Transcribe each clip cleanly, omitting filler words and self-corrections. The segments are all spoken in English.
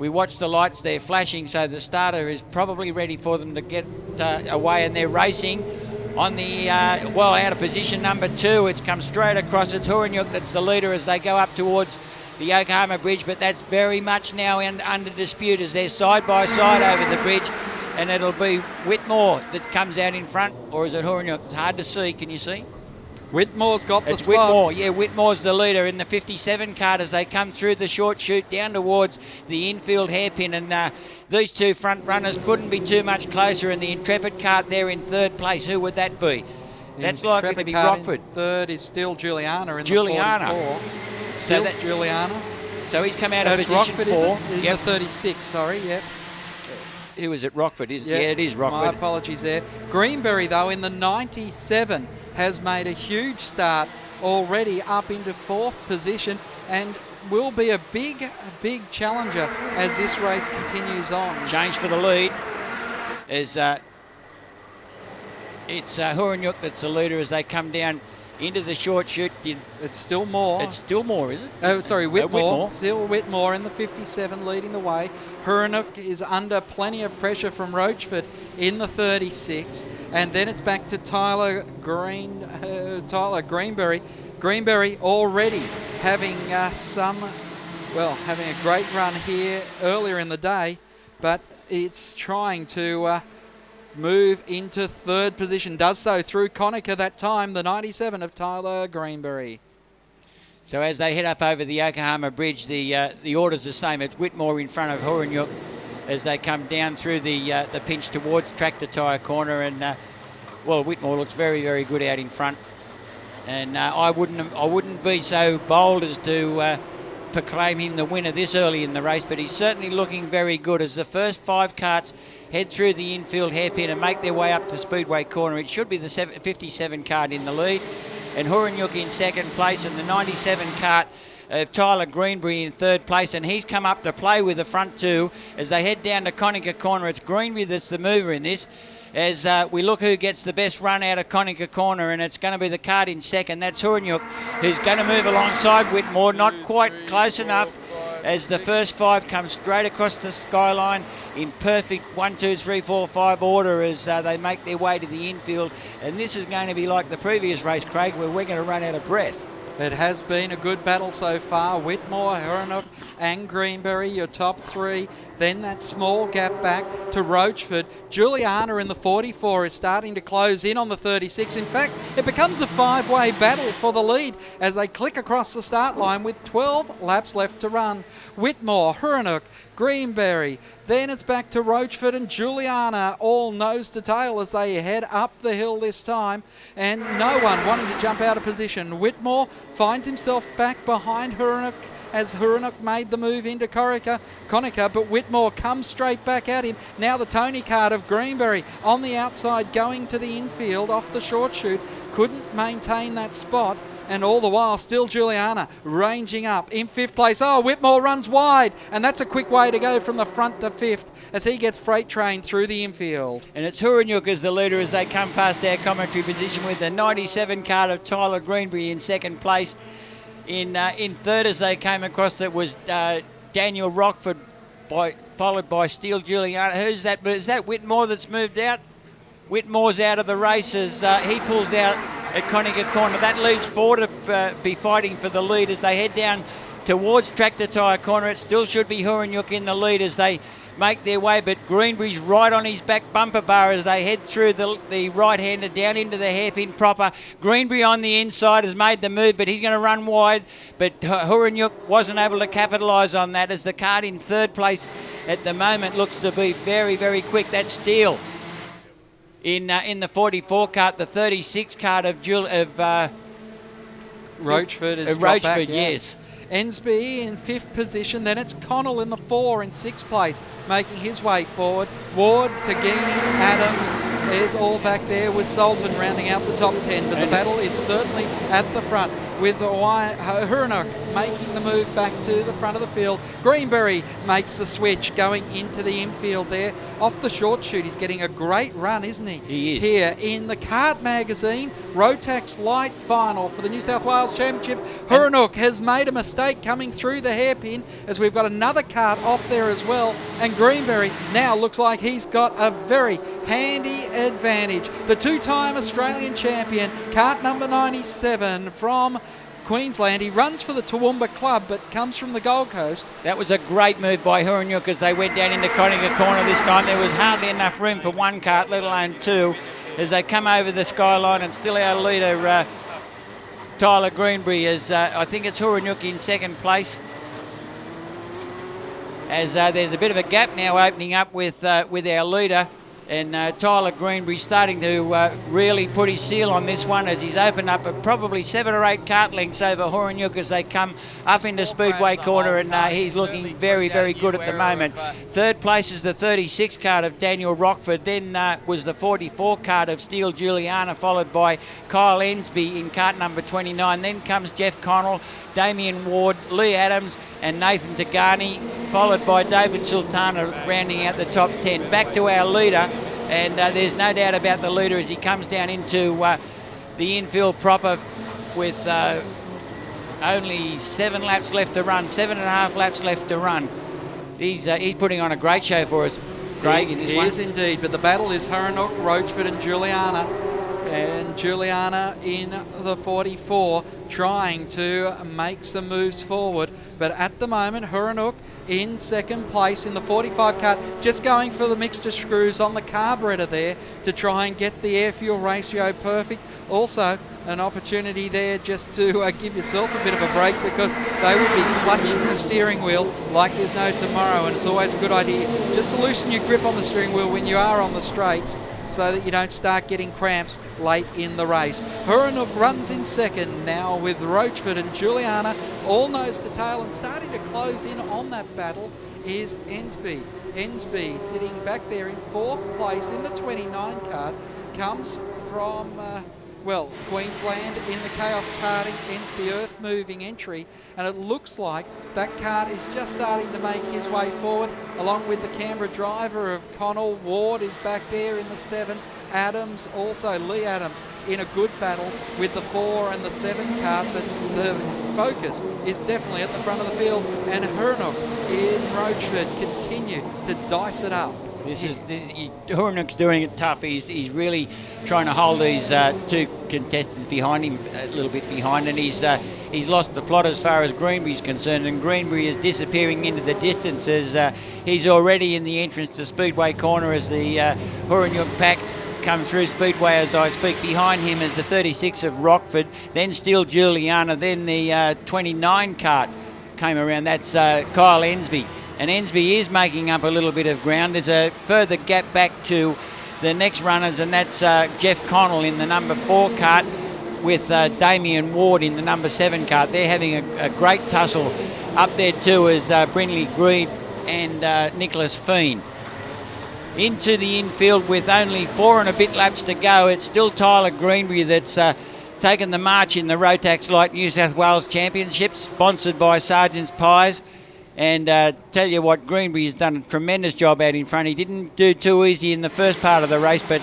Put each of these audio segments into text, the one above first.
We watch the lights there flashing, so the starter is probably ready for them to get away, and they're racing on the, well, out of position number 2. It's come straight across. It's Huranyuk that's the leader as they go up towards the Yokohama Bridge, but that's very much now under dispute as they're side by side over the bridge, and it'll be Whitmore that comes out in front, or is it Huranyuk? It's hard to see. Can you see? Whitmore's got the It's spot. Whitmore, yeah, Whitmore's the leader in the 57 cart as they come through the short chute down towards the infield hairpin, and these two front runners couldn't be too much closer, and the Intrepid cart there in third place. Who would that be? That's likely to be Rockford. Third is still Juliana in Juliana. the 44. So Still Juliana. So he's come out of position Rockford, 4. Is it? Yep. The 36, sorry, yep. Who is it? Rockford, is it? Yep. Yeah, it is Rockford. My apologies there. Greenberry, though, in the 97 has made a huge start already up into 4th position and will be a big challenger as this race continues on. Change for the lead is it's Huranyuk that's the leader as they come down into the short chute. It's still more. It's still more, is it? Oh, sorry, Whitmore. Whitmore. Still Whitmore in the 57 leading the way. Huranyuk is under plenty of pressure from Rochford in the 36. And then it's back to Tyler Greenberry. Greenberry already having having a great run here earlier in the day, but it's trying to move into 3rd position. Does so through Conacher that time, the 97 of Tyler Greenberry. So as they head up over the Yokohama Bridge, the order's the same. It's Whitmore in front of Huranyuk as they come down through the pinch towards Tractor Tyre corner, and Whitmore looks very, very good out in front. And I wouldn't be so bold as to proclaim him the winner this early in the race, but he's certainly looking very good as the first 5 carts head through the infield hairpin and make their way up to Speedway corner. It should be the 57 cart in the lead, and Huranyuk in 2nd place, and the 97 cart of Tyler Greenberry in 3rd place, and he's come up to play with the front 2 as they head down to Conacher corner. It's Greenberry that's the mover in this, as we look who gets the best run out of Conacher corner, and it's going to be the cart in 2nd. That's Huranyuk, who's going to move alongside Whitmore, not quite close enough, as the first 5 come straight across the skyline in perfect 1, 2, 3, 4, 5 order as they make their way to the infield. And this is going to be like the previous race, Craig, where we're going to run out of breath. It has been a good battle so far. Whitmore, Huranyuk and Greenberry, your top 3. Then that small gap back to Rochford. Juliana in the 44 is starting to close in on the 36. In fact, it becomes a 5-way battle for the lead as they click across the start line with 12 laps left to run. Whitmore, Huranyuk, Greenberry. Then it's back to Rochford and Juliana, all nose to tail as they head up the hill this time, and no one wanting to jump out of position. Whitmore finds himself back behind Huranyuk as Huranyuk made the move into Conacher, but Whitmore comes straight back at him. Now the Tony cart of Greenberry on the outside going to the infield off the short chute. Couldn't maintain that spot, and all the while still Juliana ranging up in 5th place. Oh, Whitmore runs wide, and that's a quick way to go from the front to 5th as he gets freight trained through the infield. And it's Huranyuk as the leader as they come past our commentary position with the 97 cart of Tyler Greenberry in 2nd place. In 3rd as they came across, it was Daniel Rockford, followed by Steele Juliana. Who's that? Is that Whitmore that's moved out? Whitmore's out of the race as he pulls out at Conacher corner. That leaves 4 to be fighting for the lead as they head down towards Tractor Tyre corner. It still should be Huranyuk in the lead as they make their way, but Greenberry's right on his back bumper bar as they head through the right-hander down into the hairpin proper. Greenberry on the inside has made the move, but he's going to run wide, but Huranyuk wasn't able to capitalise on that as the cart in 3rd place at the moment looks to be very, very quick. That's Steele in the 44 cart, the 36 cart of Rochford is Rochford, back, yes. Ensby in 5th position, then it's Connell in the 4 in 6th place, making his way forward. Ward, Tagini, Adams is all back there with Sultan rounding out the top 10, but the battle is certainly at the front. with Huronuk making the move back to the front of the field. Greenberry makes the switch going into the infield there. Off the short shoot, he's getting a great run, isn't he? He is. Here in the kart magazine, Rotax Light Final for the New South Wales Championship. Huronuk has made a mistake coming through the hairpin, as we've got another kart off there as well. And Greenberry now looks like he's got a very handy advantage. The two-time Australian champion, kart number 97 from Queensland. He runs for the Toowoomba Club but comes from the Gold Coast. That was a great move by Huronuk as they went down into Conacher Corner this time. There was hardly enough room for one kart, let alone two, as they come over the skyline, and still our leader, Tyler Greenberry, is I think it's Huronuk in second place. As there's a bit of a gap now opening up with our leader. And Tyler Greenberry starting to really put his seal on this one, as he's opened up probably 7 or 8 kart lengths over Huronuk as they come up into Speedway Corner, and he's looking very, very good at the moment. Third place is the 36 kart of Daniel Rockford. Then was the 44 kart of Steele Juliana, followed by Kyle Ensby in kart number 29. Then comes Jeff Connell, Damien Ward, Lee Adams and Nathan Tagani, followed by David Sultana rounding out the top 10. Back to our leader, and there's no doubt about the leader as he comes down into the infield proper with only 7 laps left to run, 7.5 laps left to run. He's putting on a great show for us, Craig, in this one. He is indeed, but the battle is Huronuk, Rochford and Juliana. And Juliana in the 44 trying to make some moves forward. But at the moment, Huronuk in second place in the 45 kart, just going for the mixture screws on the carburetor there to try and get the air-fuel ratio perfect. Also, an opportunity there just to give yourself a bit of a break, because they would be clutching the steering wheel like there's no tomorrow, and it's always a good idea just to loosen your grip on the steering wheel when you are on the straights, so that you don't start getting cramps late in the race. Huronuk runs in second now with Rochford and Juliana all nose to tail, and starting to close in on that battle is Ensby. Ensby sitting back there in fourth place in the 29 kart, comes from Queensland in the Chaos Karting Ensby Earth Moving entry, and it looks like that kart is just starting to make his way forward, along with the Canberra driver of Connell. Ward is back there in the 7. Adams, also Lee Adams, in a good battle with the 4 and the 7 kart, but the focus is definitely at the front of the field, and Huronuk in Rochford continue to dice it up. Huronuk's doing it tough. He's really trying to hold these two contestants behind him, a little bit behind, and he's lost the plot as far as Greenberry's concerned, and Greenberry is disappearing into the distance as he's already in the entrance to Speedway Corner as the Huronuk pack come through Speedway as I speak. Behind him is the 36 of Rockford, then Steele Juliana, then the 29 kart came around. That's Kyle Ensby. And Ensby is making up a little bit of ground. There's a further gap back to the next runners, and that's Jeff Connell in the number 4 kart with Damien Ward in the number 7 kart. They're having a great tussle. Up there too is Brindley Greed and Nicholas Feen. Into the infield with only 4 and a bit laps to go. It's still Tyler Greenberry that's taken the march in the Rotax Light New South Wales Championship, sponsored by Sergeant's Pies. And tell you what, Greenberry has done a tremendous job out in front. He didn't do too easy in the first part of the race, but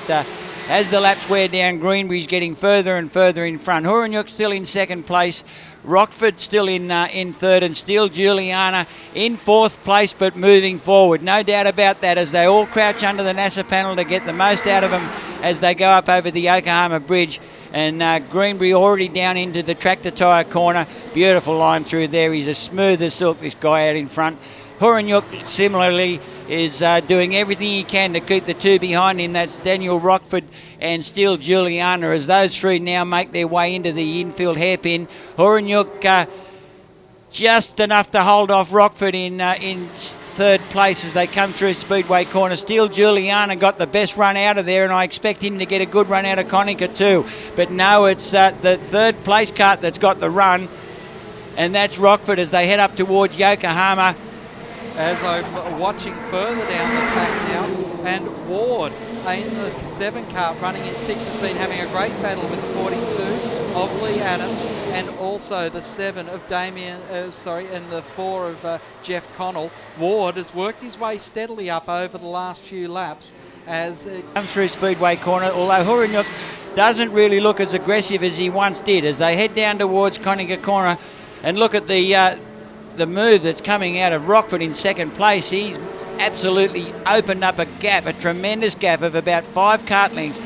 as the laps wear down, Greenberry's getting further and further in front. Huronuk still in second place. Rockford still in third, and Steele Juliana in fourth place, but moving forward. No doubt about that, as they all crouch under the NASA panel to get the most out of them as they go up over the Yokohama Bridge. And Greenberry already down into the tractor tyre corner. Beautiful line through there. He's as smooth as silk, this guy out in front. Huronuk similarly is doing everything he can to keep the two behind him. That's Daniel Rockford and Steele Juliana, as those three now make their way into the infield hairpin. Huronuk just enough to hold off Rockford in third place as they come through Speedway Corner. Steele Juliana got the best run out of there, and I expect him to get a good run out of Conacher too. But no, it's the third place kart that's got the run, and that's Rockford as they head up towards Yokohama. As I'm watching further down the pack now, and Ward in the 7 kart running in 6 has been having a great battle with the 42 of Lee Adams, and also the 7 of and the 4 of Jeff Connell. Ward has worked his way steadily up over the last few laps as it comes through Speedway Corner, although Huranyuk doesn't really look as aggressive as he once did as they head down towards Conacher Corner. And look at the move that's coming out of Rockford in second place. He's absolutely opened up a gap, a tremendous gap of about 5 kart lengths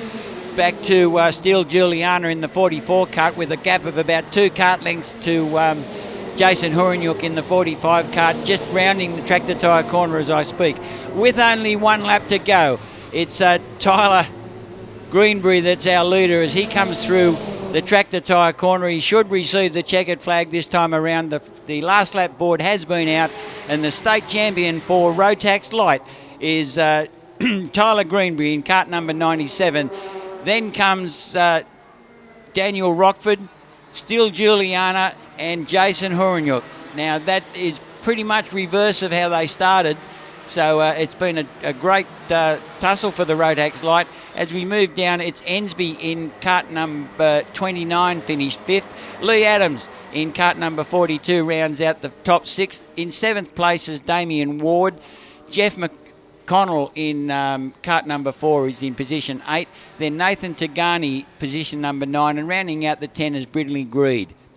back to Steel Juliana in the 44 kart, with a gap of about 2 kart lengths to Jason Huranyuk in the 45 kart, just rounding the tractor tyre corner as I speak. With only 1 lap to go, it's Tyler Greenberry that's our leader as he comes through the tractor tyre corner. He should receive the checkered flag this time around. The last lap board has been out, and the state champion for Rotax Light is Tyler Greenberry in kart number 97. Then comes Daniel Rockford, Steel Juliana, and Jason Huranyuk. Now that is pretty much reverse of how they started, so it's been a great tussle for the Rotax Light. As we move down, it's Ensby in kart number 29, finished 5th. Lee Adams in kart number 42 rounds out the top 6. In 7th place is Damien Ward. Jeff McConnell in kart number 4 is in position 8. Then Nathan Tagani, position number 9. And rounding out the 10 is Bridley Greed.